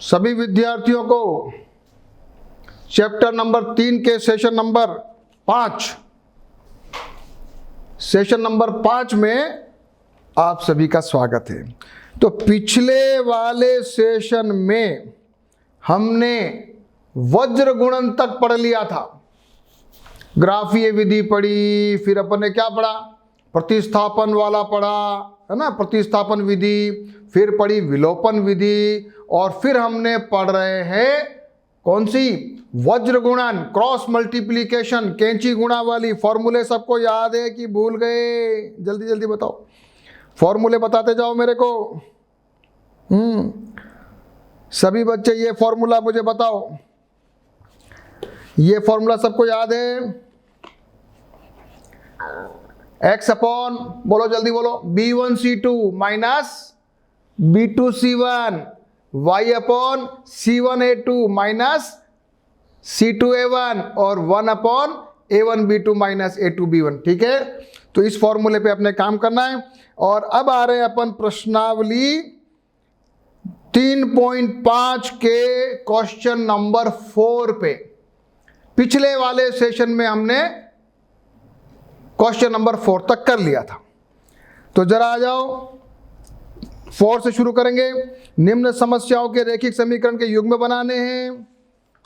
सभी विद्यार्थियों को चैप्टर नंबर 3 के सेशन नंबर 5 में आप सभी का स्वागत है। तो पिछले वाले सेशन में हमने वज्र गुणन तक पढ़ लिया था। ग्राफीय विधि पढ़ी, फिर अपन ने क्या पढ़ा, प्रतिस्थापन वाला पढ़ा है ना, प्रतिस्थापन विधि, फिर पढ़ी विलोपन विधि, और फिर हमने पढ़ रहे हैं कौन सी, वज्र गुणन, क्रॉस मल्टीप्लिकेशन, कैंची गुणा वाली। फॉर्मूले सबको याद है कि भूल गए? जल्दी जल्दी बताओ, फॉर्मूले बताते जाओ मेरे को। सभी बच्चे ये फॉर्मूला मुझे बताओ, ये फॉर्मूला सबको याद है? x अपॉन, बोलो जल्दी बोलो, b1c2 minus b2c1, y upon c1a2 minus c2a1, और 1 अपॉन a1b2 माइनस a2b1। ठीक है, तो इस फॉर्मूले पे अपने काम करना है। और अब आ रहे हैं अपन प्रश्नावली 3.5 के क्वेश्चन नंबर 4 पे। पिछले वाले सेशन में हमने क्वेश्चन नंबर 4 तक कर लिया था। तो जरा आ जाओ, 4 से शुरू करेंगे। निम्न समस्याओं के रैखिक समीकरण के युग्म बनाने हैं,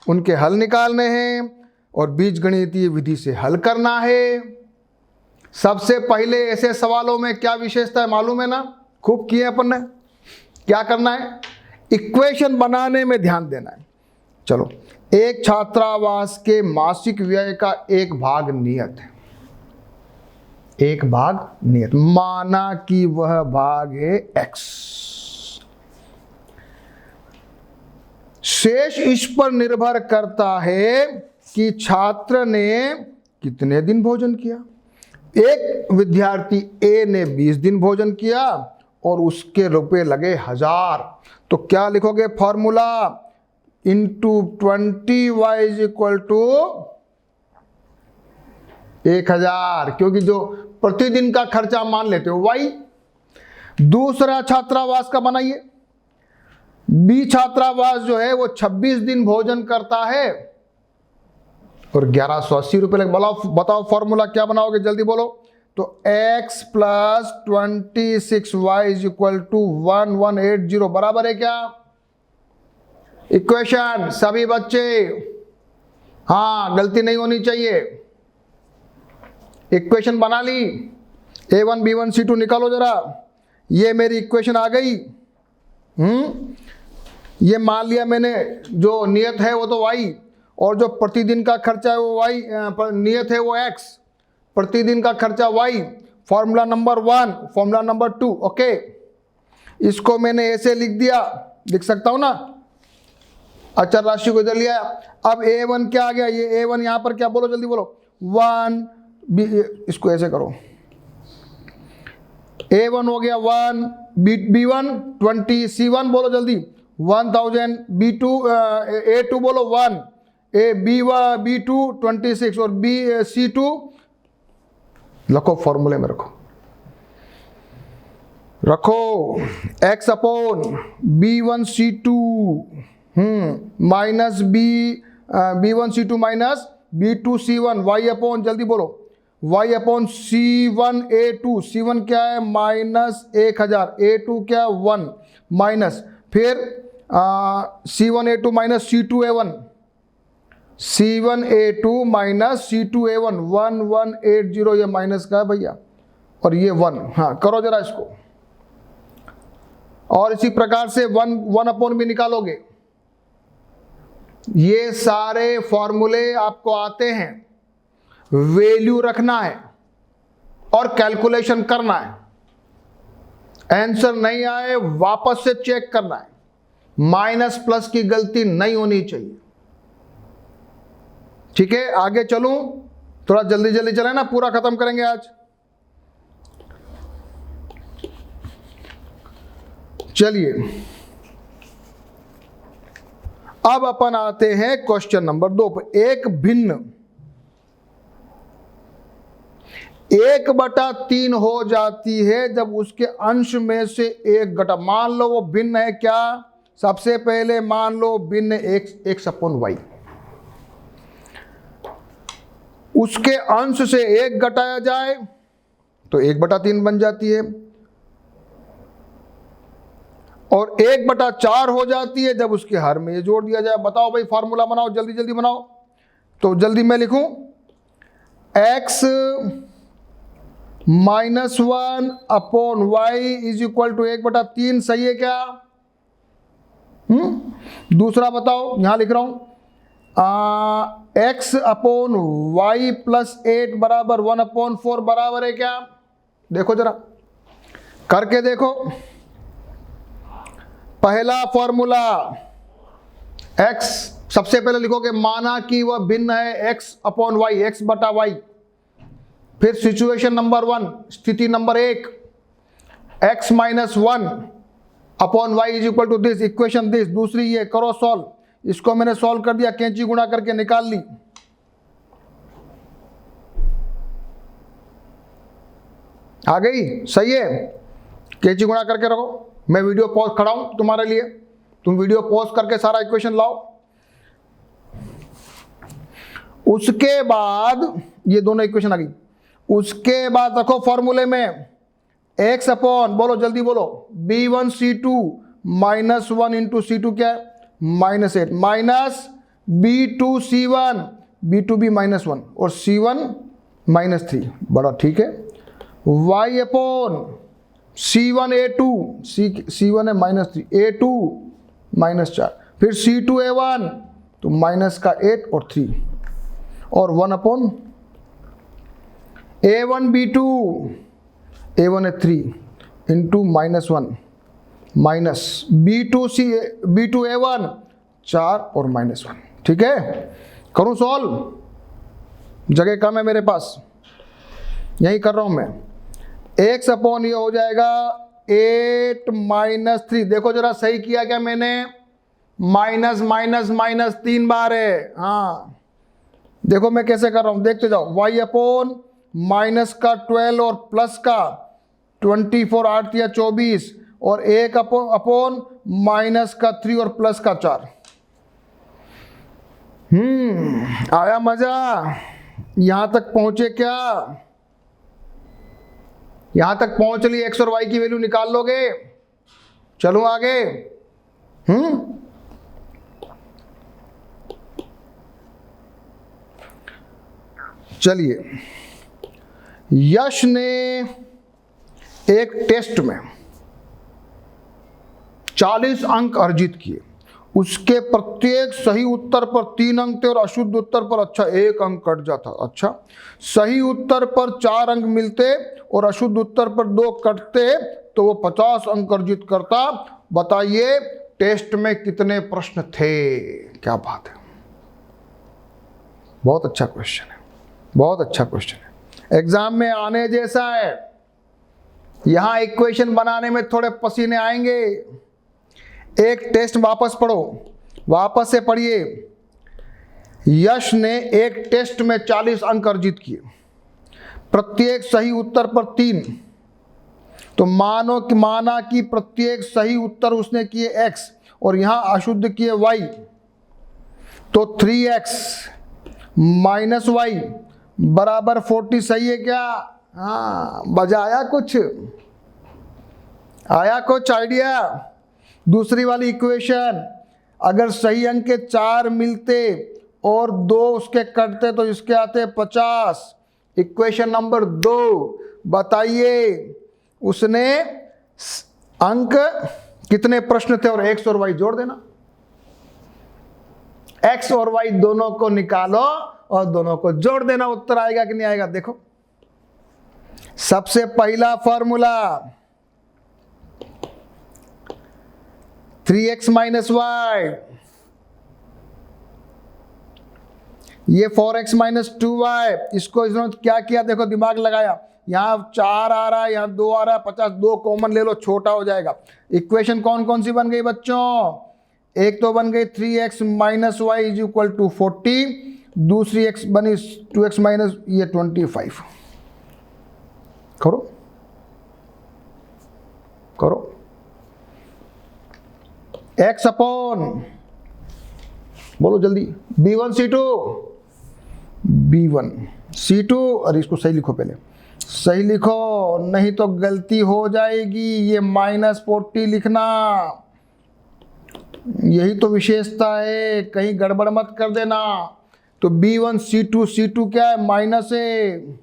उनके हल निकालने हैं और बीजगणितीय विधि से हल करना है। सबसे पहले ऐसे सवालों में क्या विशेषता है मालूम है ना, खूब किए अपन ने। क्या करना है, इक्वेशन बनाने में ध्यान देना है। चलो, एक छात्रावास के मासिक व्यय का एक भाग नियत है, एक भाग नियत, माना कि वह भाग है x। शेष इस पर निर्भर करता है कि छात्र ने कितने दिन भोजन किया। एक विद्यार्थी A ने 20 दिन भोजन किया और उसके रुपए लगे 1000। तो क्या लिखोगे formula, into 20y is equal to 1000, क्योंकि जो प्रतिदिन का खर्चा मान लेते हो y। दूसरा छात्रावास का बनाइए, बी छात्रावास जो है वो 26 दिन भोजन करता है और 1180 रुपए लगे। बताओ फॉर्मूला क्या बनाओगे, जल्दी बोलो। तो x plus 26y is equal to 1180 बराबर है क्या इक्वेशन? सभी बच्चे, हाँ, गलती नहीं होनी चाहिए। इक्वेशन बना ली, a1 b1 c2 निकालो जरा। ये मेरी इक्वेशन आ गई। ये मान लिया मैंने, जो नियत है वो तो y, और जो प्रतिदिन का खर्चा है वो y, नियत है वो x, प्रतिदिन का खर्चा y। Formula number 1, formula number 2। Okay, इसको मैंने ऐसे लिख दिया, लिख सकता हूं ना, अचर राशि को इधर लिया। अब a1 क्या आ गया, ये a1 यहां पर क्या, बोलो जल्दी बोलो, 1 इसको ऐसे करो, a1 हो गया 1, b1 20, c1 बोलो जल्दी 1000, b2 a2 बोलो 1, b2 26 और c2 रखो, फॉर्मूले में रखो x upon b1 c2 minus b1 c2 minus b2 c1, y upon, जल्दी बोलो, y upon c1 a2, c1 क्या है माइनस 1000, a2 क्या है 1, माइनस फिर c1 a2 minus c2 a1, c1 a2 minus c2 a1, 1180, ये माइनस का है भैया, और ये 1। हाँ, करो जरा इसको, और इसी प्रकार से 1 अपॉन भी निकालोगे। ये सारे फॉर्मूले आपको आते हैं, वैल्यू रखना है और कैलकुलेशन करना है। आंसर नहीं आए वापस से चेक करना है, माइनस प्लस की गलती नहीं होनी चाहिए। ठीक है, आगे चलूं, थोड़ा जल्दी जल्दी चले ना, पूरा खत्म करेंगे आज। चलिए, अब अपन आते हैं क्वेश्चन नंबर 2 पर। एक भिन्न 1/3 हो जाती है जब उसके अंश में से एक घटा, मान लो वो भिन्न है क्या, सबसे पहले मान लो भिन्न x अपॉन वाई, उसके अंश से 1 घटाया जाए तो 1/3 बन जाती है, और 1/4 हो जाती है जब उसके हर में ये जोड़ दिया जाए। बताओ भाई, फार्मूला बनाओ, जल्दी जल्दी बनाओ। तो जल्दी मैं लिखूं, x -1 upon y is equal to 1/3, सही है क्या? दूसरा बताओ, यहां लिख रहा हूं, x अपॉन वाई प्लस 8 बराबर 1/4 बराबर है क्या? देखो जरा करके देखो। पहला फॉर्मूला x, सबसे पहले लिखोगे माना कि वह भिन्न है x अपॉन वाई, x/y। फिर सिचुएशन नंबर 1, स्थिति number 1, x -1 upon y is equal to this, equation this. दूसरी ये करो सॉल्व, इसको मैंने सॉल्व कर दिया, कैंची गुणा करके निकाल ली। आ गई? सही है, कैंची गुणा करके रखो। मैं वीडियो पॉज खड़ा हूं तुम्हारे लिए, तुम वीडियो पॉज करके सारा इक्वेशन लाओ। उसके बाद ये दोनों इक्वेशन आ गई। उसके बाद रखो फॉर्मूले में x अपॉन, बोलो जल्दी बोलो, b1c2 -1 इंटू c2 क्या है? -8 माइनस b2c1, b2 भी -1 और c1 -3, बड़ा ठीक है। y अपॉन c1a2, c1 है -3, a2 -4, फिर c2a1 तो -8 और 3, और 1 अपॉन a1b2, a1 है 3 इंटू -1 माइनस b2a1 4 और -1। ठीक है, करूं सॉल्व? जगह कम है मेरे पास, यही कर रहा हूं मैं। x अपॉन ये हो जाएगा 8 -3, देखो जरा सही किया क्या मैंने? माइनस माइनस माइनस 3 बार है। हाँ देखो मैं कैसे कर रहा हूं, देखते जाओ। y अपॉन माइनस का 12 और प्लस का 24, 8 या 24, और 1 अपॉन माइनस का 3 और प्लस का 4। आया मजा? यहां तक पहुंचे क्या? यहां तक पहुंच ली, x और y की वैल्यू निकाल लोगे? चलो आगे। चलिए, यश ने एक टेस्ट में 40 अंक अर्जित किए। उसके प्रत्येक सही उत्तर पर 3 अंक थे और अशुद्ध उत्तर पर 1 अंक कट जाता। अच्छा, सही उत्तर पर 4 अंक मिलते और अशुद्ध उत्तर पर 2 कटते तो वो 50 अंक अर्जित करता। बताइए टेस्ट में कितने प्रश्न थे? क्या बात है, बहुत अच्छा क्वेश्चन है, बहुत अच्छा क्वेश्चन है, एग्जाम में आने जैसा है। यहां इक्वेशन बनाने में थोड़े पसीने आएंगे। एक टेस्ट वापस पढ़ो, वापस से पढ़िए। यश ने एक टेस्ट में 40 अंक अर्जित किए, प्रत्येक सही उत्तर पर 3। तो माना कि प्रत्येक सही उत्तर उसने किए x और यहां अशुद्ध किए y, तो 3x माइनस वाई बराबर 40। सही है क्या? हाँ, मजा आया? कुछ आया? कुछ आइडिया? दूसरी वाली इक्वेशन, अगर सही अंक के 4 मिलते और 2 उसके कटते तो इसके आते 50। इक्वेशन नंबर 2, बताइए उसने अंक कितने प्रश्न थे और x और y जोड़ देना। x और y दोनों को निकालो और दोनों को जोड़ देना, उत्तर आएगा कि नहीं आएगा? देखो, सबसे पहला फॉर्मूला 3x माइनस वाई, ये 4x माइनस 2y। इसको इसने क्या किया? देखो दिमाग लगाया, यहां 4 आ रहा है, यहां 2 आ रहा है, 50, 2 कॉमन ले लो, छोटा हो जाएगा। इक्वेशन कौन कौन सी बन गई बच्चों? एक तो बन गई 3x minus y is equal to 40, दूसरी x बनी 2x माइनस ये 25। करो करो, x अपॉन, बोलो जल्दी, B1C2, B1C2, और इसको सही लिखो, पहले सही लिखो, नहीं तो गलती हो जाएगी। ये -40 लिखना, यही तो विशेषता है, कहीं गड़बड़ मत कर देना। तो B1C2, C2 क्या है, माइनस है,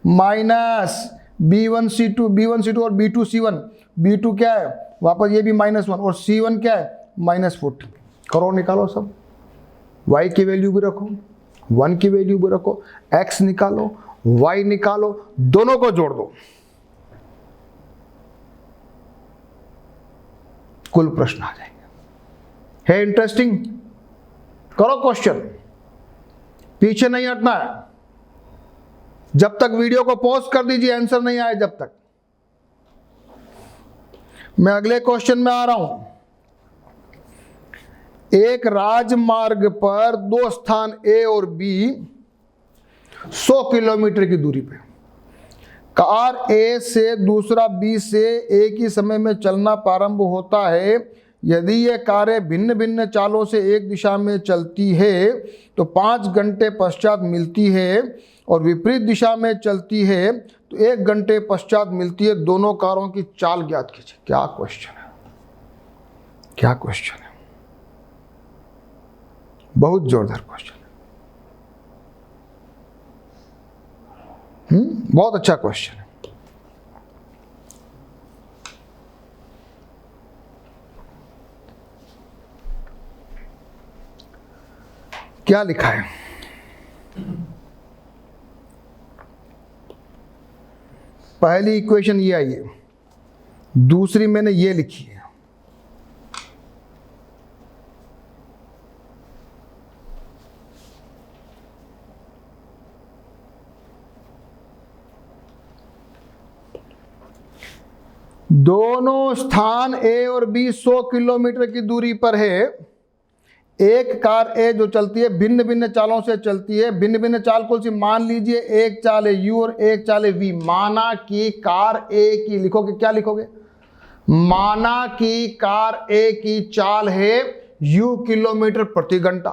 माइनस B1C2 और B2C1, B2 क्या है वापस ये भी -1, और C1 क्या है -40। करो, निकालो सब, y की वैल्यू भी रखो, 1 की वैल्यू भी रखो, x निकालो, y निकालो, दोनों को जोड़ दो, कुल प्रश्न आ जाएंगे। है इंटरेस्टिंग? करो क्वेश्चन, पीछे नहीं हटना है, जब तक वीडियो को पॉज कर दीजिए, आंसर नहीं आए जब तक। मैं अगले क्वेश्चन में आ रहा हूं। एक राजमार्ग पर दो स्थान A और B 100 किलोमीटर की दूरी पे, कार A से दूसरा B से एक ही समय में चलना प्रारंभ होता है। यदि ये कारें भिन्न भिन्न चालों से एक दिशा में चलती है तो 5 घंटे पश्चात मिलती है, और विपरीत दिशा में चलती है तो 1 घंटे पश्चात मिलती है। दोनों कारों की चाल ज्ञात कीजिए। क्या क्वेश्चन है, क्या क्वेश्चन है, बहुत जोरदार क्वेश्चन है। बहुत अच्छा क्वेश्चन है। क्या लिखा है? पहली इक्वेशन ये आई है, दूसरी मैंने ये लिखी है। दोनों स्थान A और B 100 किलोमीटर की दूरी पर है। एक कार A जो चलती है भिन्न भिन्न चालों से चलती है। भिन्न भिन्न चाल कौन सी? मान लीजिए एक चाल है U और एक चाल है V। माना कि कार A की, लिखोगे क्या लिखोगे? माना कि कार A की चाल है U किलोमीटर प्रति घंटा।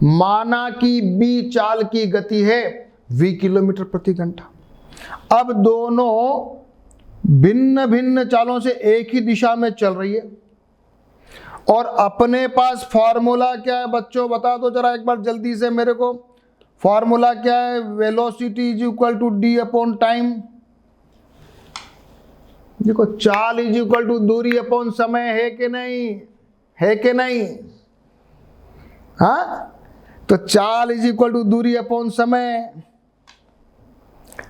माना कि B चाल की गति है V किलोमीटर प्रति घंटा। अब दोनों भिन्न भिन्न चालों से एक ही दिशा में चल रही है, और अपने पास फॉर्मूला क्या है बच्चों? बता दो जरा एक बार जल्दी से मेरे को। फॉर्मूला क्या है? Velocity is equal to d upon time. देखो, चाल इज इक्वल टू दूरी अपॉन समय, है कि नहीं? है कि नहीं? हाँ, तो चाल इज इक्वल टू दूरी अपॉन समय।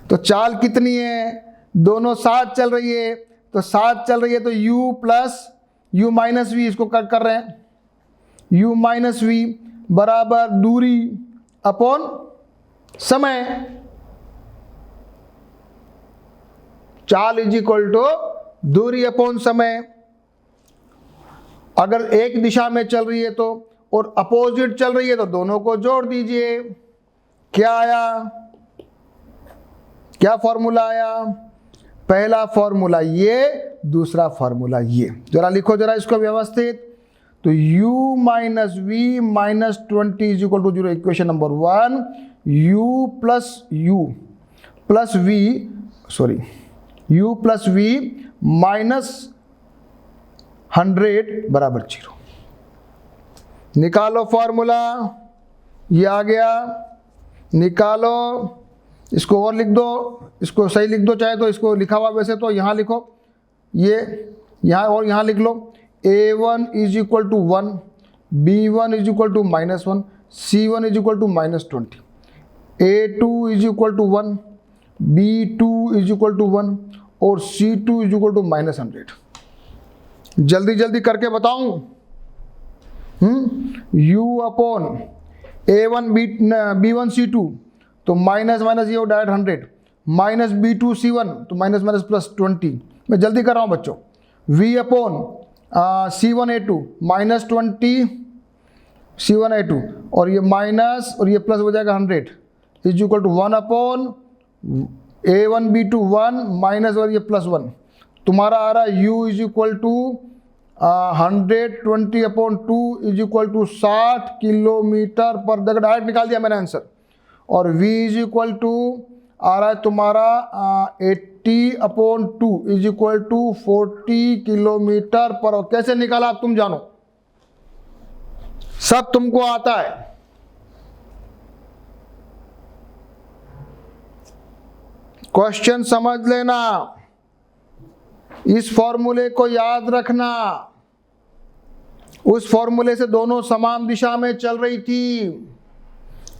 तो चाल कितनी है? दोनों साथ चल रही है, तो साथ चल रही है तो u plus u minus v, इसको कर रहे हैं, u माइनस वी बराबर दूरी अपॉन समय। चाल इज इक्वल टू दूरी अपॉन समय। अगर एक दिशा में चल रही है तो, और अपोजिट चल रही है तो दोनों को जोड़ दीजिए। क्या आया? क्या फॉर्मूला आया? पहला फॉर्मूला ये, दूसरा फॉर्मूला ये। जरा लिखो जरा इसको व्यवस्थित। तो u minus v minus 20 is equal to 0। Equation number 1, u plus v minus 100 बराबर 0। निकालो फॉर्मूला, ये आ गया। निकालो, इसको और लिख दो, इसको सही लिख दो, चाहे तो इसको लिखा हुआ वैसे तो यहाँ लिखो, ये यहाँ और यहाँ लिख लो। a1 is equal to 1, b1 is equal to -1, c1 is equal to -20, a2 is equal to 1, b2 is equal to 1 और c2 इज इक्वल टू -100। जल्दी जल्दी करके बताऊं। u upon a1 b1 c2 तो माइनस माइनस ये direct 100, minus b2 c1 तो minus minus plus 20। मैं जल्दी कर रहा हूँ बच्चों। v upon c1 a2 minus 20 c1 a2, और ये माइनस और ये प्लस हो जाएगा 100 is equal to 1 upon a1 b2 1 minus और ये प्लस 1 तुम्हारा आ रहा है u is equal to 120/2 is equal to 60 kilometre पर, देखो डायरेक्ट निकाल दिया मैंने आंसर। और v इज इक्वल टू आ रहा है तुम्हारा 80/2 इज इक्वल टू 40 किलोमीटर पर। कैसे निकाला आप तुम जानो, सब तुमको आता है। क्वेश्चन समझ लेना, इस फॉर्मूले को याद रखना। उस फॉर्मूले से दोनों समान दिशा में चल रही थी,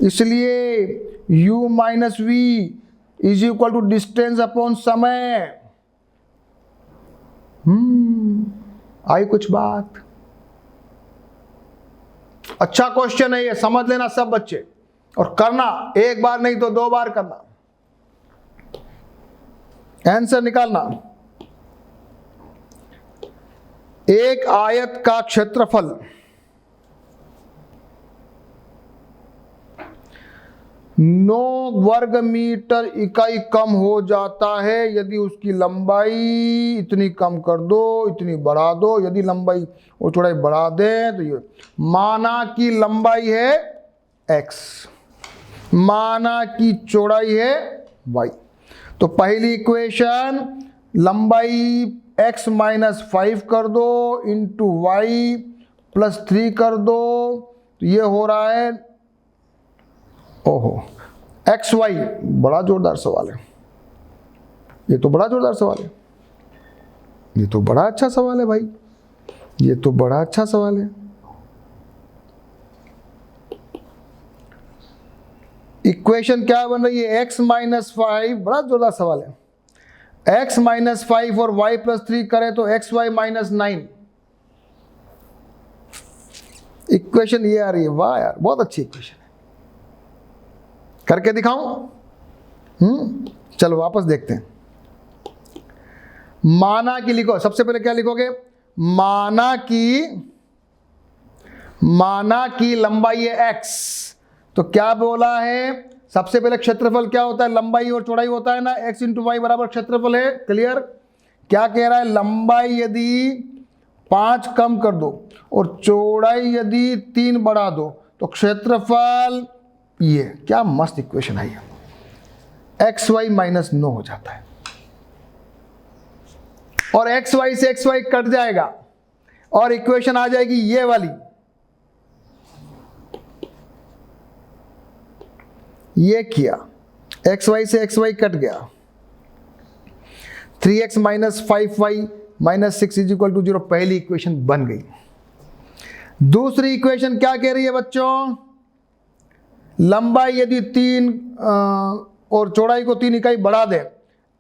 इसलिए u minus v is equal to distance upon समय। आई कुछ बात? अच्छा क्वेश्चन है ये, समझ लेना सब बच्चे, और करना एक बार नहीं तो 2 बार करना, आंसर निकालना। एक आयत का क्षेत्रफल 9 वर्ग मीटर इकाई कम हो जाता है यदि उसकी लंबाई इतनी कम कर दो, इतनी बढ़ा दो। यदि लंबाई और चौड़ाई बढ़ा दें तो ये, माना की लंबाई है x, माना की चौड़ाई है y। तो पहली इक्वेशन लंबाई x माइनस 5 कर दो इंटू वाई प्लस 3 कर दो, तो ये हो रहा है, ओहो एक्स वाई। बड़ा जोरदार सवाल है ये, तो बड़ा जोरदार सवाल है, ये तो बड़ा अच्छा सवाल है भाई, ये तो बड़ा अच्छा सवाल है। इक्वेशन क्या बन रही है, x माइनस 5, बड़ा जोरदार सवाल है। x माइनस 5 और y प्लस 3 करें तो एक्स वाई माइनस 9। इक्वेशन ये आ रही है, वाह यार बहुत अच्छी इक्वेशन है। करके दिखाऊं? चलो वापस देखते हैं। माना की लिखो, सबसे पहले क्या लिखोगे, माना की लंबाई है x, तो क्या बोला है, सबसे पहले क्षेत्रफल क्या होता है, लंबाई और चौड़ाई होता है ना, x इंटू वाई बराबर क्षेत्रफल है। क्लियर? क्या कह रहा है, लंबाई यदि 5 कम कर दो और चौड़ाई यदि 3 बढ़ा दो तो क्षेत्रफल, ये क्या मस्त इक्वेशन है ये, एक्स वाई माइनस 9 हो जाता है और एक्स वाई से एक्स वाई कट जाएगा और इक्वेशन आ जाएगी ये वाली। ये किया, एक्स वाई से एक्स वाई कट गया, 3x minus 5y minus 6 is equal to 0, पहली इक्वेशन बन गई। दूसरी इक्वेशन क्या कह रही है बच्चों, लंबाई यदि 3 और चौड़ाई को 3 इकाई बढ़ा दे,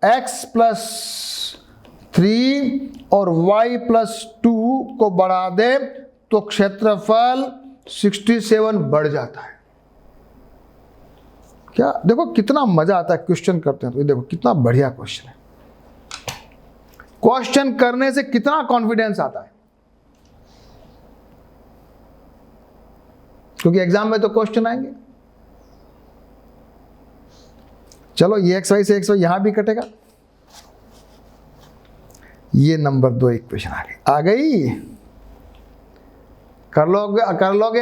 x प्लस 3 और y प्लस 2 को बढ़ा दे तो क्षेत्रफल 67 बढ़ जाता है। क्या देखो कितना मजा आता है क्वेश्चन करते हैं तो, ये देखो कितना बढ़िया क्वेश्चन है। क्वेश्चन करने से कितना कॉन्फिडेंस आता है, क्योंकि एग्जाम में तो क्वेश्चन आएंगे। चलो ये एक्स वाई से एक्स वाई यहां भी कटेगा, ये नंबर 2 इक्वेशन आ गई। कर लोगे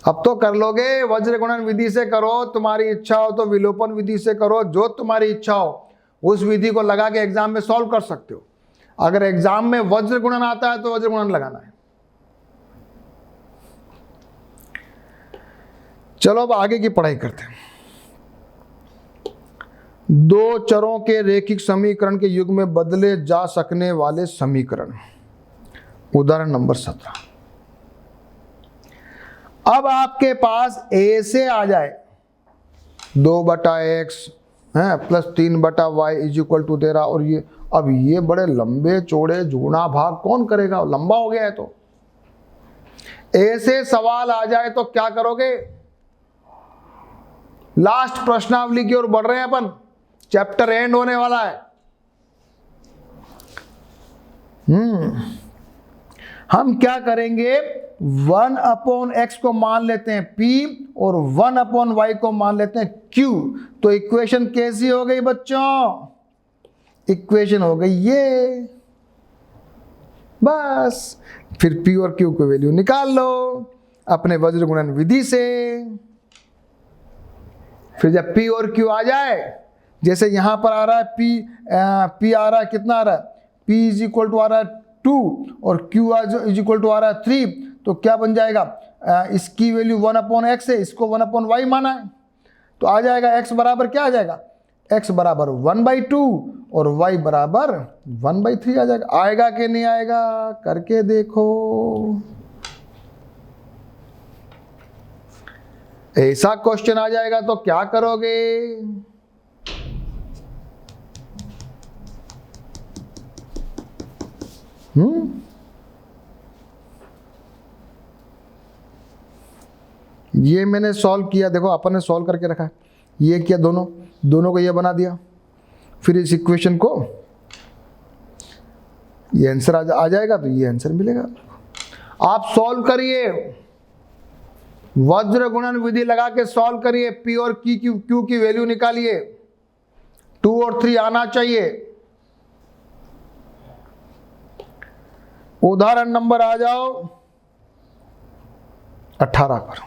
अब तो कर लोगे। वज्र गुणन विधि से करो, तुम्हारी इच्छा हो तो विलोपन विधि से करो, जो तुम्हारी इच्छा हो उस विधि को लगा के एग्जाम में सॉल्व कर सकते हो। अगर एग्जाम में वज्र गुणन आता है तो वज्र गुणन लगाना है। चलो अब आगे की पढ़ाई करते हैं। 2 चरों के रैखिक समीकरण के युग में बदले जा सकने वाले समीकरण, उदाहरण नंबर 17। अब आपके पास a से आ जाए 2/x है plus 3/y is equal to दे रहा, और ये अब ये बड़े लंबे चौड़े जुगुना भाग कौन करेगा, लंबा हो गया है। तो a से सवाल आ जाए तो क्या करोगे, लास्ट प्रश्नावली की ओर बढ़ रहे हैं अपन, चैप्टर एंड होने वाला है। हम क्या करेंगे, 1/x को मान लेते हैं p और 1/y को मान लेते हैं q। तो इक्वेशन कैसी हो गई बच्चों, इक्वेशन हो गई ये, बस। फिर P और Q की वैल्यू निकाल लो अपने वज्र गुणन विधि से। फिर जब P और Q आ जाए, जैसे यहां पर आ रहा है P आ रहा है, कितना आ रहा है, P इज इक्वल टू आ रहा है 2 और Q इज इक्वल टू आ रहा है 3, तो क्या बन जाएगा, इसकी वैल्यू 1/x है, इसको 1/y माना है, तो आ जाएगा x बराबर क्या आ जाएगा, x बराबर 1/2 और y बराबर 1/3 आ जाएगा। आएगा कि नहीं आएगा, करके देखो। ऐसा क्वेश्चन आ जाएगा तो क्या करोगे? ये मैंने सॉल्व किया, देखो अपन ने सॉल्व करके रखा है, ये किया, दोनों को ये बना दिया, फिर इस इक्वेशन को ये आंसर आ जाएगा, तो ये आंसर मिलेगा। आप सॉल्व करिए, वज्र गुणन विधि लगा के सॉल्व करिए, P और Q की वैल्यू निकालिए, 2 और 3 आना चाहिए। उदाहरण नंबर आ जाओ 18 पर।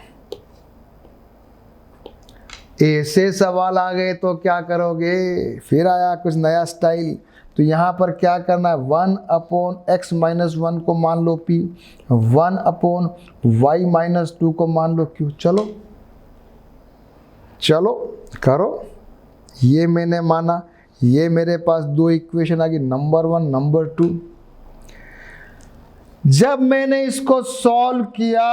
ऐसे सवाल आ गए तो क्या करोगे? फिर आया कुछ नया स्टाइल, तो यहां पर क्या करना है, 1/x - 1 को मान लो P, 1/y - 2 को मान लो Q। चलो करो, ये मैंने माना, ये मेरे पास 2 इक्वेशन आ गई, नंबर 1 नंबर 2। जब मैंने इसको सॉल्व किया,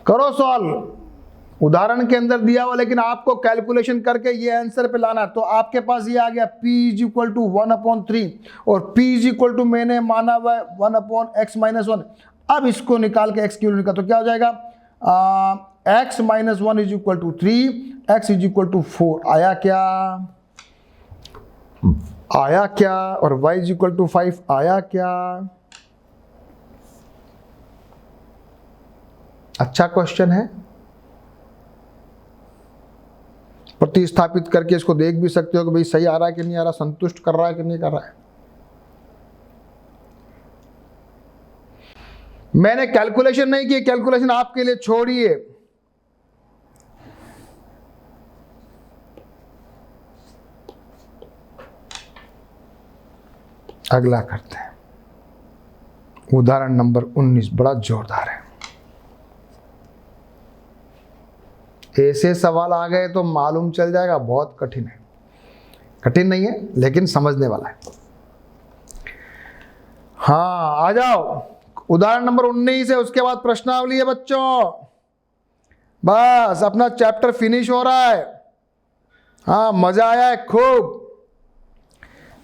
करो सॉल्व, उदाहरण के अंदर दिया हुआ, लेकिन आपको कैलकुलेशन करके ये आंसर पे लाना। तो आपके पास ये आ गया P इज इक्वल टू 1/3 और P इज इक्वल टू मैंने माना हुआ 1/x - 1। अब इसको निकाल के x की वैल्यू निकाल, तो क्या हो जाएगा, x - 1 is equal to 3, x is equal to 4। आया क्या, और y इज इक्वल टू 5 आया क्या? अच्छा क्वेश्चन है, प्रतिस्थापित करके इसको देख भी सकते हो कि भाई सही आ रहा है कि नहीं आ रहा, संतुष्ट कर रहा है कि नहीं कर रहा है। मैंने कैलकुलेशन नहीं की, कैलकुलेशन आपके लिए छोड़िए। अगला करते हैं, उदाहरण नंबर 19 बड़ा जोरदार है। ऐसे सवाल आ गए तो मालूम चल जाएगा बहुत कठिन है। कठिन नहीं है लेकिन समझने वाला है। हाँ आ जाओ, उदाहरण नंबर 19 है, उसके बाद प्रश्नावली है बच्चों। बस अपना चैप्टर फिनिश हो रहा है। हाँ मजा आया है खूब।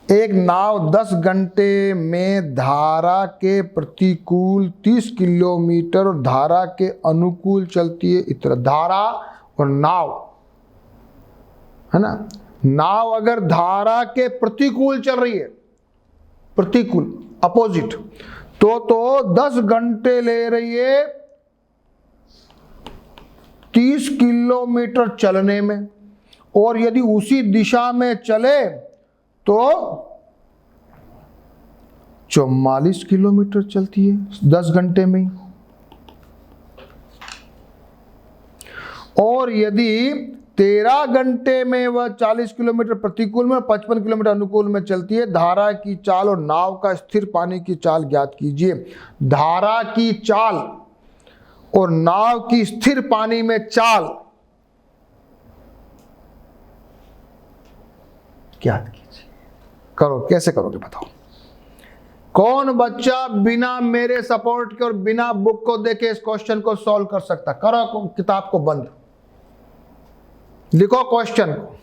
एक नाव 10 घंटे में धारा के प्रतिकूल 30 किलोमीटर और धारा के अनुकूल चलती है। इतना धारा और नाव है ना, नाव अगर धारा के प्रतिकूल चल रही है, प्रतिकूल अपोजिट, तो 10 घंटे ले रही है 30 किलोमीटर चलने में, और यदि उसी दिशा में चले तो 44 किलोमीटर चलती है 10 घंटे में। और यदि 13 घंटे में वह 40 किलोमीटर प्रतिकूल में और 55 किलोमीटर अनुकूल में चलती है। धारा की चाल और नाव का स्थिर पानी की चाल ज्ञात कीजिए। धारा की चाल और नाव की स्थिर पानी में चाल ज्ञात कीजिए। करो, कैसे करोगे बताओ? कौन बच्चा बिना मेरे सपोर्ट के और बिना बुक को देखे इस क्वेश्चन को सॉल्व कर सकता? करो किताब को बंद, लिखो क्वेश्चन को।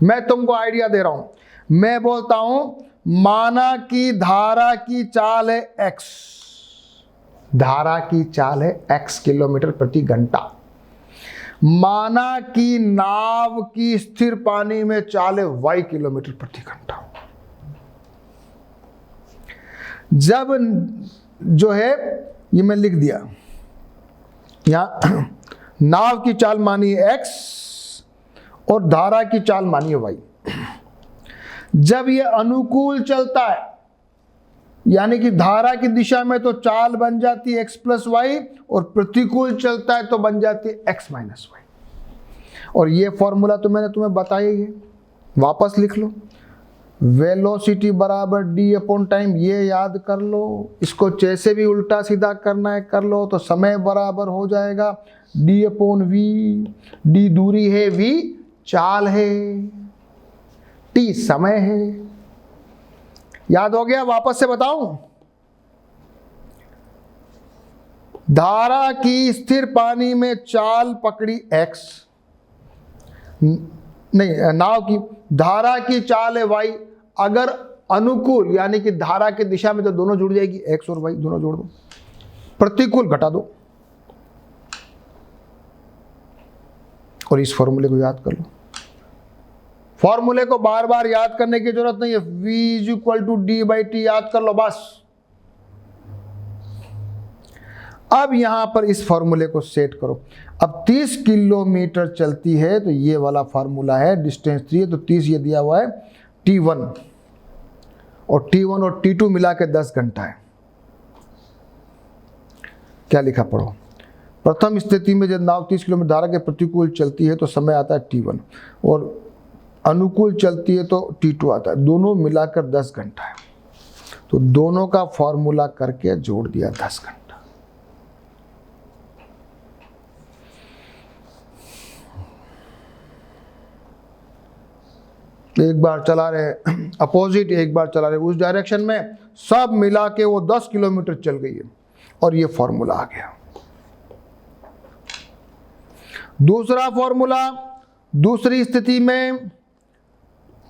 मैं तुमको आइडिया दे रहा हूं। मैं बोलता हूं माना कि धारा की चाल है x, धारा की चाल है x किलोमीटर प्रति घंटा। माना कि नाव की स्थिर पानी में चाल है y किलोमीटर प्रति घंटा। जब जो है ये मैं लिख दिया, यहां नाव की चाल मानिए x और धारा की चाल मानिए y। जब ये अनुकूल चलता है यानी कि धारा की दिशा में तो चाल बन जाती है x प्लस वाई, और प्रतिकूल चलता है तो बन जाती है x माइनस वाई। और ये फॉर्मूला तो मैंने तुम्हें बताया ही है, वापस लिख लो। वेलोसिटी बराबर डी अपॉन टाइम, ये याद कर लो। इसको जैसे भी उल्टा सीधा करना है कर लो। तो समय बराबर हो जाएगा डी अपॉन वी, डी दूरी है, वी चाल है, टी समय है। याद हो गया? वापस से बताऊं, धारा की स्थिर पानी में चाल पकड़ी x, नहीं नाव की धारा की चाल है y। अगर अनुकूल यानी कि धारा की दिशा में तो दोनों जुड़ जाएगी, x और y दोनों जोड़ दो, प्रतिकूल घटा दो, और इस फॉर्मूले को याद कर लो। फॉर्मूले को बार बार याद करने की जरूरत नहीं है, v is equal to d by t याद कर लो बस। अब यहां पर इस फॉर्मूले को सेट करो। अब 30 किलोमीटर चलती है तो ये वाला फार्मूला है, डिस्टेंस 3 है तो 30 ये दिया हुआ है t1, और t1 और t2 मिला के 10 घंटा है। क्या लिखा पढ़ो। प्रथम स्थिति में जब नाव 30 किलोमीटर धारा के प्रतिकूल चलती है तो समय आता है t1, और अनुकूल चलती है तो t2 आता है। दोनों मिलाकर 10 घंटा है, तो दोनों का फॉर्मूला करके जोड़ दिया 10 घंटा। एक बार चला रहे अपोजिट, एक बार चला रहे उस डायरेक्शन में, सब मिला के वो 10 किलोमीटर चल गई है, और ये फॉर्मूला आ गया। दूसरा फॉर्मूला, दूसरी स्थिति में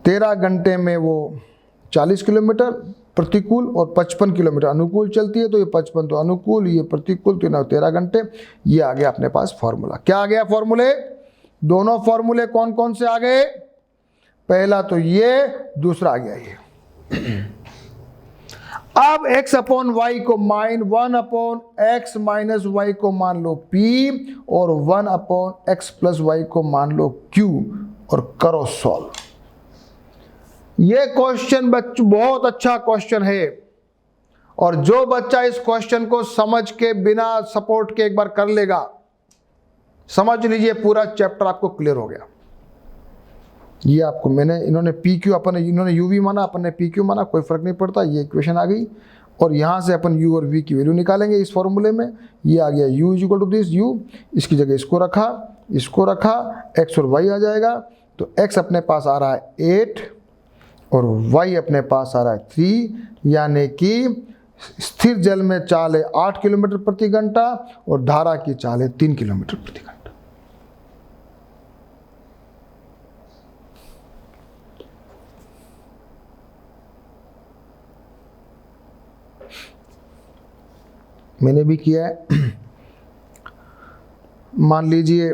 13 घंटे में वो 40 किलोमीटर प्रतिकूल और 55 किलोमीटर अनुकूल चलती है, तो ये 55 तो अनुकूल, ये प्रतिकूल, तो 13 घंटे। ये आ गया अपने पास फॉर्मूला। क्या आ गया फॉर्मूले? दोनों फॉर्मूले कौन कौन से आ गए? पहला तो ये, दूसरा आ गया ये। अब x अपॉन वाई को 1 अपॉन एक्स माइनस वाई को मान लो p, और 1 अपॉन एक्स प्लस वाई को मान लो q, और करो सॉल्व। ये क्वेश्चन बच्चों बहुत अच्छा क्वेश्चन है, और जो बच्चा इस क्वेश्चन को समझ के बिना सपोर्ट के एक बार कर लेगा, समझ लीजिए पूरा चैप्टर आपको क्लियर हो गया। ये आपको मैंने, इन्होंने पी क्यू, अपन इन्होंने यू वी माना, अपन ने पी क्यू माना, कोई फर्क नहीं पड़ता। ये इक्वेशन आ गई, और यहाँ से अपन यू और वी की वैल्यू निकालेंगे इस फॉर्मूले में। ये आ गया u is equal to this u, इसकी जगह इसको रखा, x और y आ जाएगा। तो x अपने पास आ रहा है 8 और y अपने पास आ रहा है 3, यानी कि स्थिर जल में चाल है 8 किलोमीटर प्रति घंटा और धारा की चाल है 3 किलोमीटर प्रति घंटा। मैंने भी किया है। मान लीजिए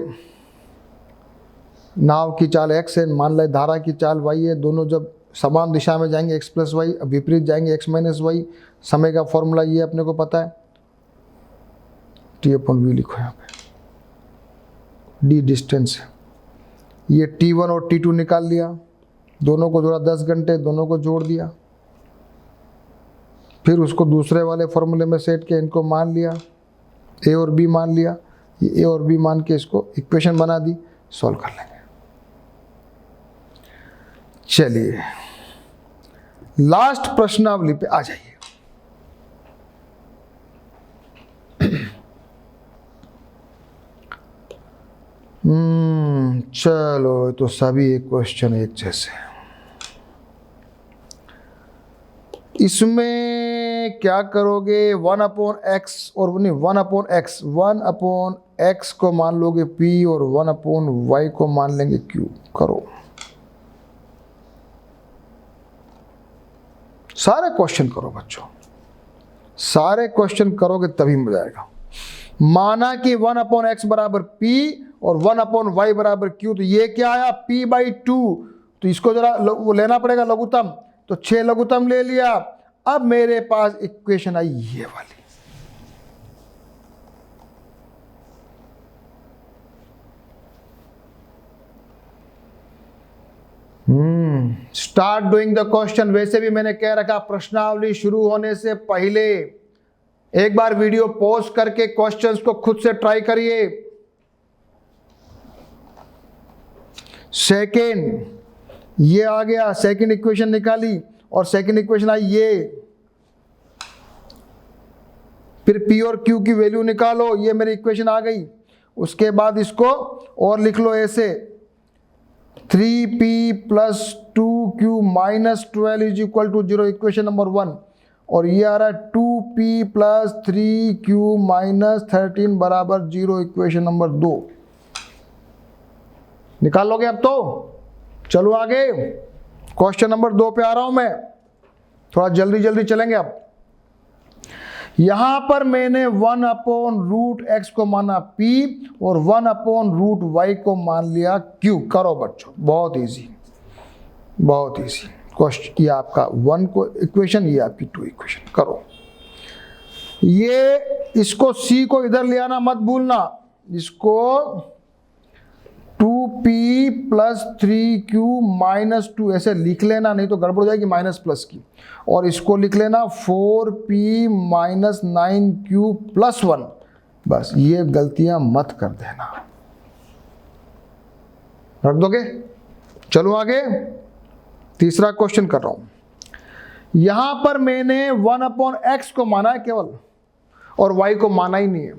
नाव की चाल x है, मान लें धारा की चाल y है, दोनों जब समान दिशा में जाएंगे x प्लस वाई, विपरीत जाएंगे x माइनस वाई। समय का फॉर्मूला ये अपने को पता है, t अपॉन वी लिखो यहाँ पे, d डिस्टेंस है, ये t1 और t2 निकाल लिया, दोनों को जोड़ा 10 घंटे, दोनों को जोड़ दिया, फिर उसको दूसरे वाले फॉर्मूले में सेट किया, इनको मान लिया, a और b मान लिया, ये a और b मान के इसको इक्वेशन बना दी, सॉल्व कर लेंगे। चलिए लास्ट प्रश्नावली पे आ जाइए। चलो, तो सभी एक क्वेश्चन एक जैसे हैं। इसमें क्या करोगे? 1 अपॉन एक्स और नहीं 1 अपॉन एक्स को मान लोगे p और 1 अपॉन वाई को मान लेंगे q। करो, सारे क्वेश्चन करो बच्चों, सारे क्वेश्चन करोगे तभी मजा आएगा। माना कि 1 अपॉन एक्स बराबर p और 1 अपॉन वाई बराबर q, तो ये क्या आया? p/2। तो इसको जरा वो लेना पड़ेगा लघुत्तम, तो 6 लघुत्तम ले लिया। अब मेरे पास इक्वेशन आई ये वाली, स्टार्ट डूइंग द क्वेश्चन। वैसे भी मैंने कह रखा प्रश्नावली शुरू होने से पहले एक बार वीडियो पॉज करके क्वेश्चंस को खुद से ट्राई करिए। सेकेंड, ये आ गया, सेकेंड इक्वेशन निकाली और सेकेंड इक्वेशन आई ये। फिर P और Q की वैल्यू निकालो, ये मेरी इक्वेशन आ गई। उसके बाद इसको और लिख लो ऐसे, 3P + 2Q - 12 = 0, इक्वेशन नंबर 1। और ये आ रहा है 2P + 3Q - 13 = 0, इक्वेशन नंबर 2। निकाल लोगे अब तो? चलो आगे, क्वेश्चन नंबर 2 पे आ रहा हूं मैं। थोड़ा जल्दी जल्दी चलेंगे अब। यहां पर मैंने 1/√x को माना P और 1/√y को मान लिया Q। करो बच्चों, बहुत इजी, बहुत इजी क्वेश्चन। ये आपका 1 को इक्वेशन, ये आपकी 2 इक्वेशन। करो ये, इसको C को इधर ले आना मत भूलना। इसको 2P + 3Q - 2 ऐसे लिख लेना, नहीं तो गड़बड़ हो जाएगी माइनस प्लस की। और इसको लिख लेना 4P - 9Q + 1। बस ये गलतियां मत कर देना, रख दोगे? चलो आगे, तीसरा क्वेश्चन कर रहा हूं। यहां पर मैंने 1/x को माना है केवल, और y को माना ही नहीं है,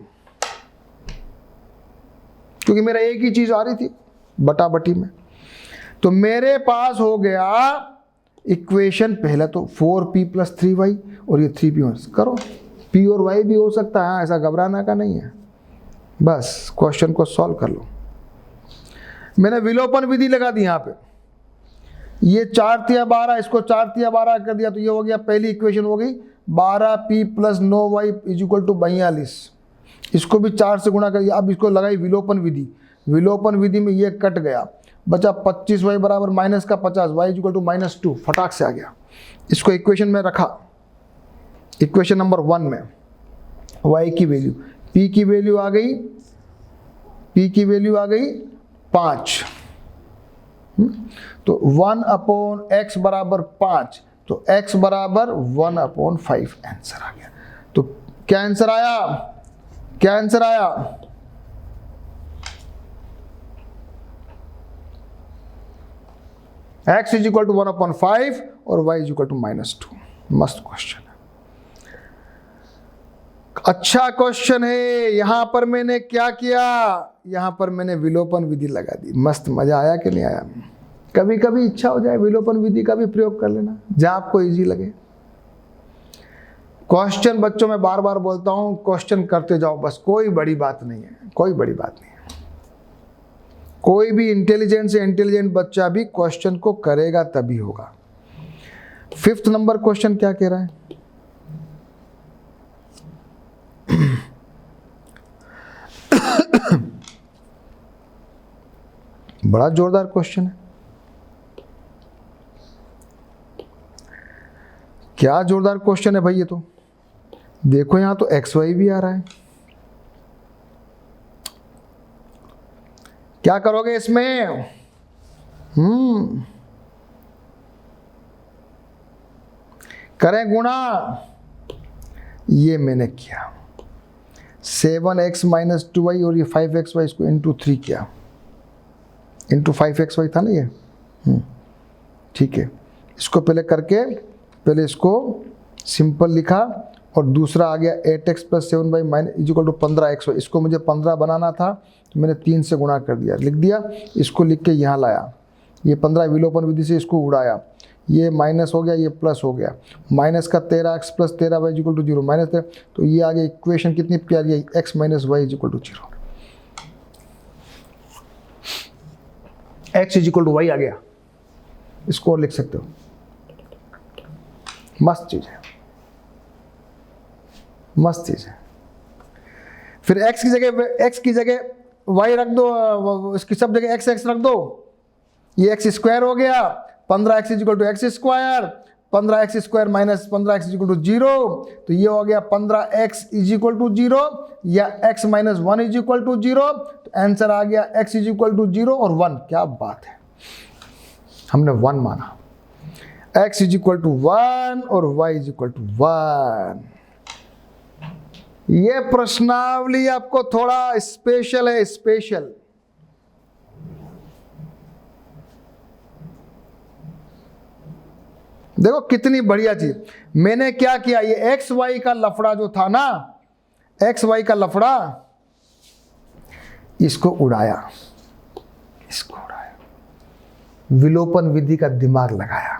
क्योंकि मेरा एक ही चीज आ रही थी बटा बटी में। तो मेरे पास हो गया इक्वेशन पहले तो 4P + 3y और ये 3P। करो, P और y भी हो सकता है, ऐसा घबराना का नहीं है। बस क्वेश्चन को सॉल्व कर लो। मैंने विलोपन विधि लगा दी यहाँ पे। ये 4×12, इसको 4×12 कर दिया तो ये हो गया, पहली इक्वेशन हो गई 12P + 9y = 42। इसको भी 4 से गुणा कर दिया। अब इसको लगाई विलोपन विधि। विलोपन विधि में ये कट गया, बचा 25y = माइनस का 50, y = -2, फटाक से आ गया। इसको इक्वेशन में रखा, इक्वेशन नंबर 1 में y की वैल्यू, p की वैल्यू आ गई, p की वैल्यू आ गई 5। तो 1/x = 5, तो x = 1/5 आंसर आ गया। तो क्या आंसर आया? क्या आंसर आया? x = 1/5 और y = -2। मस्त क्वेश्चन है, अच्छा क्वेश्चन है। यहां पर मैंने क्या किया? यहां पर मैंने विलोपन विधि लगा दी। मस्त, मजा आया कि नहीं आया? कभी कभी इच्छा हो जाए विलोपन विधि का भी प्रयोग कर लेना, जहां आपको इजी लगे। क्वेश्चन बच्चों में बार बार बोलता हूं, क्वेश्चन करते जाओ बस, कोई बड़ी बात नहीं है, कोई बड़ी बात नहीं है। कोई भी इंटेलिजेंट से इंटेलिजेंट बच्चा भी क्वेश्चन को करेगा तभी होगा। 5th नंबर क्वेश्चन क्या कह रहा है? बड़ा जोरदार क्वेश्चन है। क्या जोरदार क्वेश्चन है भाई ये तो। देखो यहां तो XY भी आ रहा है। क्या करोगे इसमें? करें गुणा। ये मैंने किया 7x - 2y और ये 5xy, इसको इंटू 3 किया, इंटू 5xy था ना ये। ठीक है, इसको पहले करके पहले इसको सिंपल लिखा और दूसरा आ गया 8x + 7y = 15xy। इसको मुझे 15 बनाना था तो मैंने 3 से गुणा कर दिया, लिख दिया। इसको लिख के यहाँ लाया, ये 15 विलोपन विधि से इसको उड़ाया, ये माइनस हो गया, ये प्लस हो गया। माइनस का 13x + 13y = 0, -13, तो ये आ गया इक्वेशन कितनी प्यारी है, x - y = 0। x = y आ गया, इसको और लिख सकते हो। मस्त चीज है, मस्त चीज है। फिर x की जगह y रख दो, इसकी सब जगह x रख दो, ये x² हो गया। 15x = x², 15x² - 15x = 0, तो ये हो गया 15x = 0 या x - 1 = 0। तो आंसर आ गया x = 0 और 1। क्या बात है, हमने 1 माना, x इज इक्वल टू 1 और y इज इक्वल टू 1। ये प्रश्नावली आपको थोड़ा स्पेशल है, स्पेशल। देखो कितनी बढ़िया चीज। मैंने क्या किया, ये एक्स वाई का लफड़ा जो था ना, एक्स वाई का लफड़ा, इसको उड़ाया, इसको उड़ाया, विलोपन विधि का दिमाग लगाया,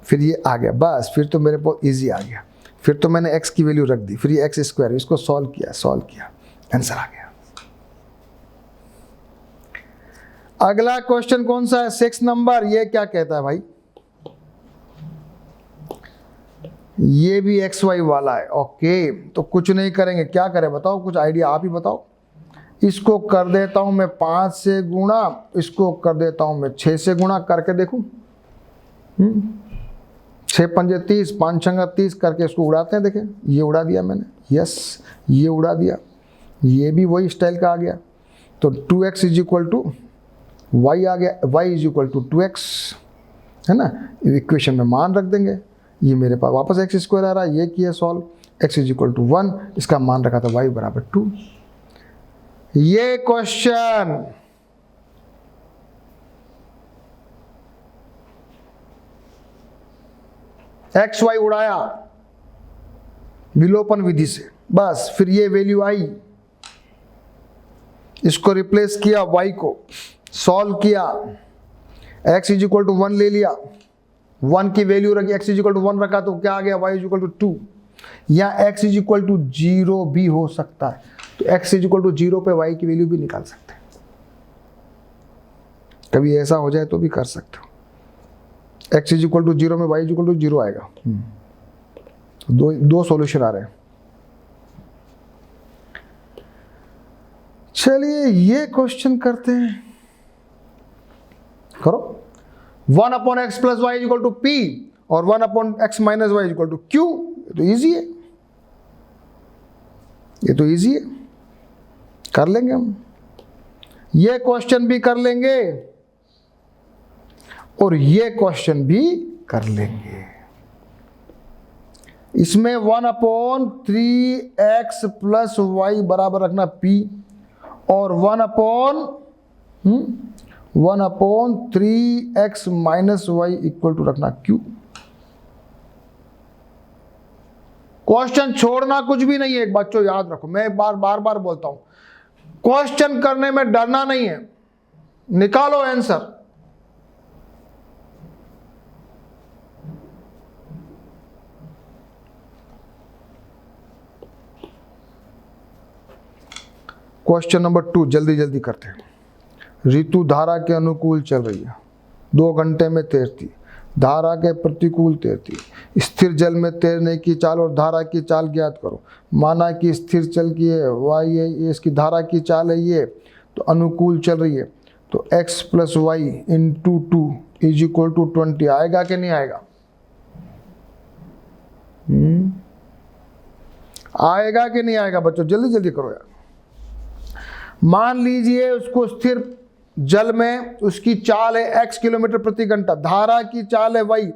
फिर ये आ गया, बस फिर तो मेरे पास इजी आ गया। फिर तो मैंने x की वैल्यू रख दी, फिर ये x स्क्वायर, इसको सॉल्व किया, आंसर आ गया। अगला क्वेश्चन कौन सा है, 6 नंबर। ये क्या कहता है भाई, ये भी एक्स वाई वाला है। ओके, तो कुछ नहीं करेंगे, क्या करें बताओ, कुछ आइडिया आप ही बताओ। इसको कर देता हूं मैं 5 से गुणा, इसको कर देता हूं मैं 6 से गुणा, करके देखूं। 6 पंजे 30, 5 छंगा 30 करके इसको उड़ाते हैं। देखें, ये उड़ा दिया मैंने, यस, ये उड़ा दिया, ये भी वही स्टाइल का आ गया। तो 2x is equal to y आ गया, y is equal to 2x, है ना। इक्वेशन में मान रख देंगे, ये मेरे पास वापस x स्क्वायर आ रहा है, ये किया solve, x is equal to 1, इसका मान रखा था y बराबर 2। ये क्वेश्चन एक्स वाई उड़ाया विलोपन विधि से, बस फिर ये वैल्यू आई, इसको रिप्लेस किया, y को सॉल्व किया, x इज इक्वल टू 1 ले लिया, 1 की वैल्यू रखी, x इज इक्वल टू 1 रखा, तो क्या आ गया, y इज इक्वल टू 2, या x इज इक्वल टू 0 भी हो सकता है। तो x इज इक्वल टू 0 पे y की वैल्यू भी निकाल सकते हैं, कभी ऐसा हो जाए तो भी कर सकते हो। x इज इक्वल टू 0 में y इज इक्वल टू 0 आएगा। दो सॉल्यूशन आ रहे हैं। चलिए ये क्वेश्चन करते हैं, करो। 1 upon x plus y equal to p और 1 upon x minus y equal to q. ये तो इजी है, ये तो इजी है, कर लेंगे हम। ये क्वेश्चन भी कर लेंगे और ये क्वेश्चन भी कर लेंगे। इसमें 1 अपॉन 3x प्लस वाई बराबर रखना p और 1 upon 3x minus y equal to रखना q। क्वेश्चन छोड़ना कुछ भी नहीं है, एक बच्चों याद रखो, मैं एक बार बार बोलता हूं, क्वेश्चन करने में डरना नहीं है, निकालो आंसर। क्वेश्चन नंबर 2 जल्दी करते हैं। ऋतु धारा के अनुकूल चल रही है, 2 घंटे में तैरती, धारा के प्रतिकूल तैरती, स्थिर जल में तैरने की चाल और धारा की चाल ज्ञात करो। माना कि स्थिर चल की है वाई है, ये इसकी धारा की चाल है, ये तो अनुकूल चल रही है, तो x plus y into 2 is equal to 20 आएगा कि नहीं आएगा? आएगा कि नहीं आएगा बच्चों? जल्दी करो यार। मान लीजिए उसको स्थिर जल में उसकी चाल है x किलोमीटर प्रति घंटा, धारा की चाल है y।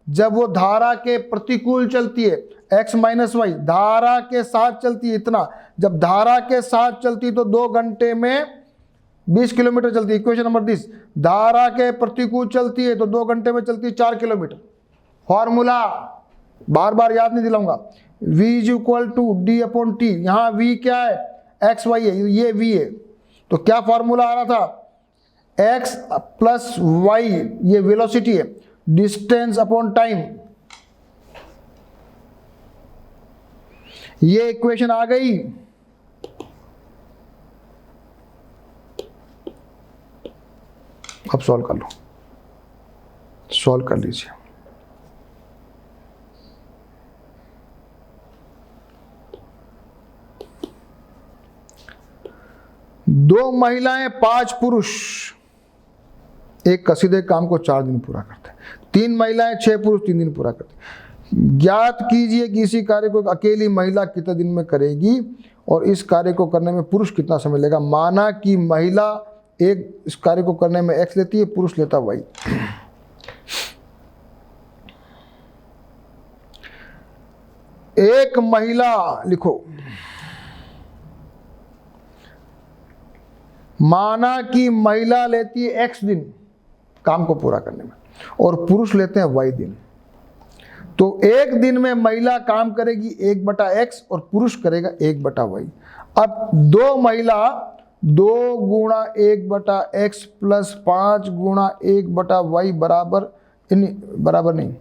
जब वो धारा के प्रतिकूल चलती है x माइनस वाई, धारा के साथ चलती है इतना, जब धारा के साथ चलती तो 2 घंटे में 20 किलोमीटर चलती है। इक्वेशन नंबर 30, धारा के प्रतिकूल चलती है तो 2 घंटे में चलती है 4 किलोमीटर। फॉर्मूला बार याद नहीं दिलाऊंगा, v is equal to d upon t. यहाँ v क्या है? एक्स वाई है, ये v है, तो क्या फॉर्मूला आ रहा था? x प्लस वाई, ये वेलोसिटी है, डिस्टेंस अपॉन टाइम। ये इक्वेशन आ गई। अब सॉल्व कर लो, सॉल्व कर लीजिए। दो महिलाएं 5 पुरुष एक कसीदे काम को 4 दिन पूरा करते हैं। 3 महिलाएं 6 पुरुष 3 दिन पूरा करते हैं। ज्ञात कीजिए कि इसी कार्य को अकेली महिला कितने दिन में करेगी और इस कार्य को करने में पुरुष कितना समय लेगा। माना कि महिला एक इस कार्य को करने में x लेती है, पुरुष लेता y। एक महिला लिखो, माना कि महिला लेती है x दिन काम को पूरा करने में और पुरुष लेते हैं y दिन, तो एक दिन में महिला काम करेगी 1/x और पुरुष करेगा 1/y। अब दो महिला 2 गुणा 1/x प्लस 5 गुणा 1/y बराबर नहीं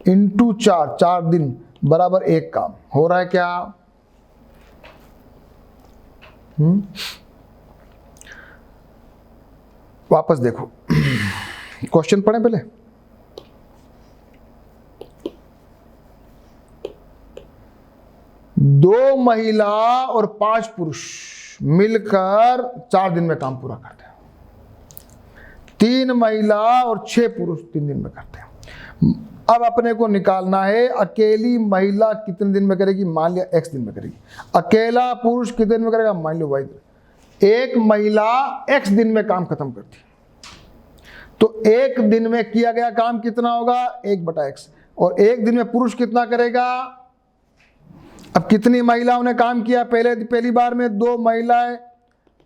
इंटू 4 दिन बराबर एक काम हो रहा है क्या? वापस देखो, क्वेश्चन पढ़ें पहले। दो महिला और 5 पुरुष मिलकर 4 दिन में काम पूरा करते हैं। 3 महिला और 6 पुरुष 3 दिन में करते हैं। अब अपने को निकालना है अकेली महिला कितने दिन में करेगी, मान लिया x दिन में करेगी। अकेला पुरुष कितने दिन में करेगा, मान लो y दिन। एक महिला x दिन में काम खत्म करती है, तो एक दिन में किया गया काम कितना होगा, 1/x। और एक दिन में पुरुष कितना करेगा? अब कितनी महिलाओं ने काम किया, पहली बार में 2 महिलाएं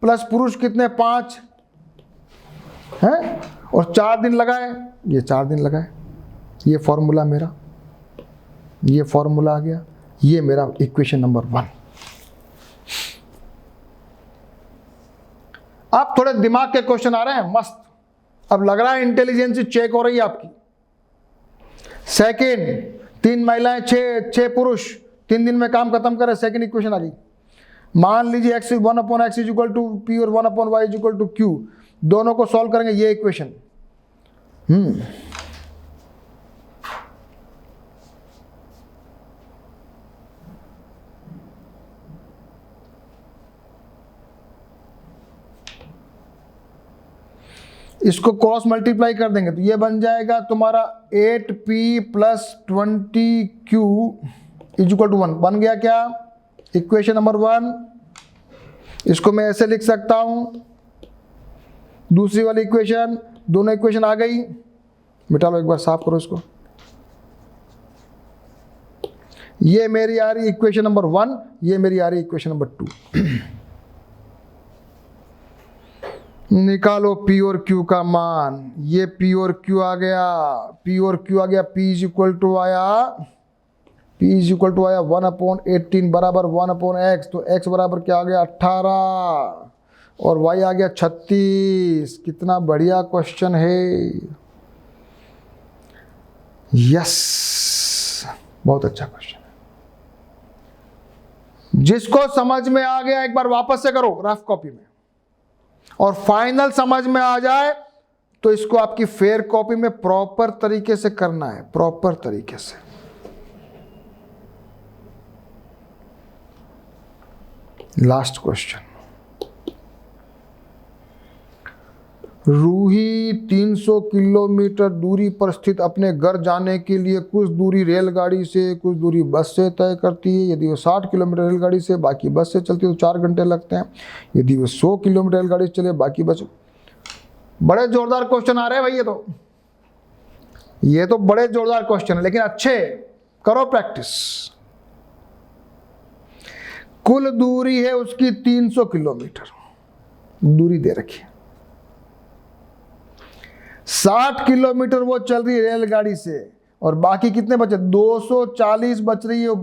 प्लस पुरुष कितने, 5 हैं, और 4 दिन लगाए, ये 4 दिन लगाए। ये फॉर्मूला मेरा, ये फॉर्मूला आ गया, ये मेरा इक्वेशन नंबर 1। अब थोड़े दिमाग के क्वेश्चन आ रहे हैं मस्त। अब लग रहा है इंटेलिजेंस चेक हो रही है आपकी। सेकेंड, 3 महिलाएं 6 पुरुष 3 दिन में काम खत्म करे, सेकेंड इक्वेशन आ गई। मान लीजिए x 1/x is equal to p और 1/y is equal to q, दोनों को सॉल्व करेंगे, ये इक्वेशन। इसको क्रॉस मल्टीप्लाई कर देंगे तो ये बन जाएगा तुम्हारा 8p plus 20q is equal to 1। बन गया क्या, इक्वेशन नंबर 1। इसको मैं ऐसे लिख सकता हूं, दूसरी वाली इक्वेशन, दोनों इक्वेशन आ गई। मिटा लो, एक बार साफ करो इसको। ये मेरी आ रही इक्वेशन नंबर 1, ये मेरी आ रही इक्वेशन नंबर 2। निकालो P और Q का मान। ये P और Q आ गया, P और Q आ गया। P इज इक्वल टू आया 1/18 बराबर 1/x, तो x बराबर क्या आ गया 18 और y आ गया 36। कितना बढ़िया क्वेश्चन है, यस, बहुत अच्छा क्वेश्चन है। जिसको समझ में आ गया एक बार वापस से करो रफ कॉपी में, और फाइनल समझ में आ जाए तो इसको आपकी फेयर कॉपी में प्रॉपर तरीके से करना है, प्रॉपर तरीके से। लास्ट क्वेश्चन, रूही 300 किलोमीटर दूरी पर स्थित अपने घर जाने के लिए कुछ दूरी रेलगाड़ी से, कुछ दूरी बस से तय करती है। यदि वो 60 किलोमीटर रेलगाड़ी से, बाकी बस से चलती है तो 4 घंटे लगते हैं। यदि वो 100 किलोमीटर रेलगाड़ी से चले, बाकी बस। बड़े जोरदार क्वेश्चन आ रहे हैं भाई, ये तो बड़े जोरदार क्वेश्चन है, लेकिन अच्छे, करो प्रैक्टिस। कुल दूरी है उसकी 300 किलोमीटर दूरी दे रखी है। 60 किलोमीटर वो चल रही है रेलगाड़ी से, और बाकी कितने बचे, 240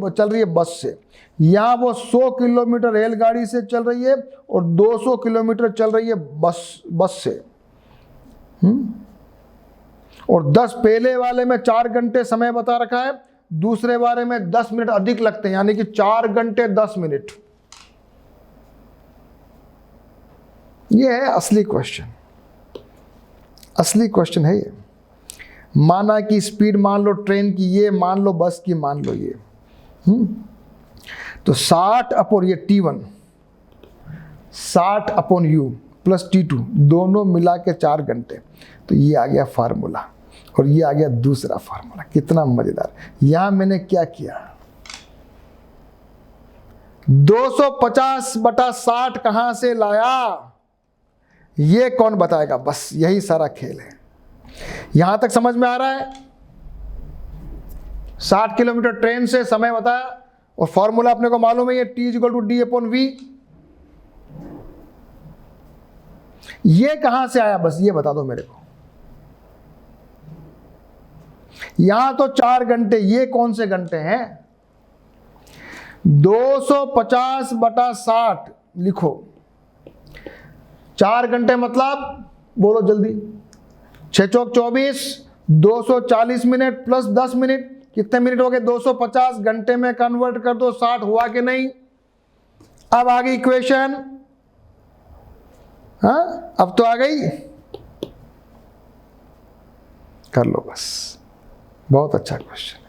चल रही है बस से। यहाँ वो 100 किलोमीटर रेलगाड़ी से चल रही है और 200 किलोमीटर चल रही है बस से। और 10 पहले वाले में 4 घंटे समय बता रखा है, दूसरे वाले में 10 मिनट अधिक लगते हैं, यानी कि 4 घंटे 10 मिनट। ये है असली क्वेश्चन, असली क्वेश्चन है ये। माना कि स्पीड मान लो ट्रेन की, ये मान लो बस की, मान लो ये। तो 60 अपॉन ये T1, 60 upon U plus T2, दोनों मिला के 4 घंटे। तो ये आ गया फार्मूला, और ये आ गया दूसरा फार्मूला। कितना मजेदार। यहां मैंने क्या किया, 250/60 कहां से लाया, ये कौन बताएगा। बस यही सारा खेल है। यहां तक समझ में आ रहा है। 60 किलोमीटर ट्रेन से समय बताया, और फॉर्मूला अपने को मालूम है, ये T=D/V। ये कहां से आया, बस ये बता दो मेरे को। यहां तो 4 घंटे, ये कौन से घंटे हैं? 250/60 लिखो। 4 घंटे मतलब, बोलो जल्दी, 6 चौक 24, 240 मिनट प्लस 10 मिनट, कितने मिनट हो गए? 250। घंटे में कन्वर्ट कर दो, 60 हुआ कि नहीं? अब आ गई इक्वेशन, हाँ अब तो आ गई, कर लो बस। बहुत अच्छा क्वेश्चन है,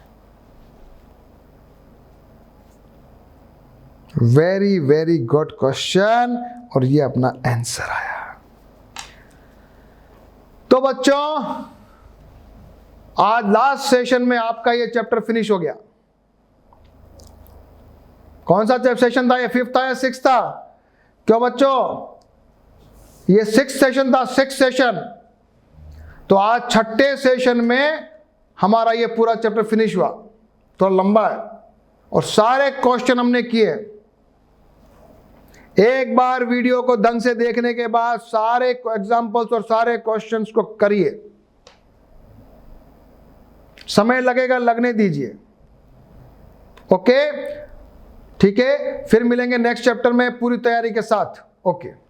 वेरी वेरी गुड क्वेश्चन, और ये अपना आंसर आया। तो बच्चों, आज लास्ट सेशन में आपका ये चैप्टर फिनिश हो गया। कौन सा सेशन था ये? 5th था या 6th था? क्यों बच्चों? ये 6th सेशन था, 6th सेशन। तो आज 6ठे सेशन में हमारा ये पूरा चैप्टर फिनिश हुआ। थोड़ा लंबा है और सारे क्वेश्चन हमने किए। एक बार वीडियो को ढंग से देखने के बाद सारे एग्जांपल्स और सारे क्वेश्चंस को करिए। समय लगेगा, लगने दीजिए। ओके, ठीक है, फिर मिलेंगे नेक्स्ट चैप्टर में पूरी तैयारी के साथ। ओके।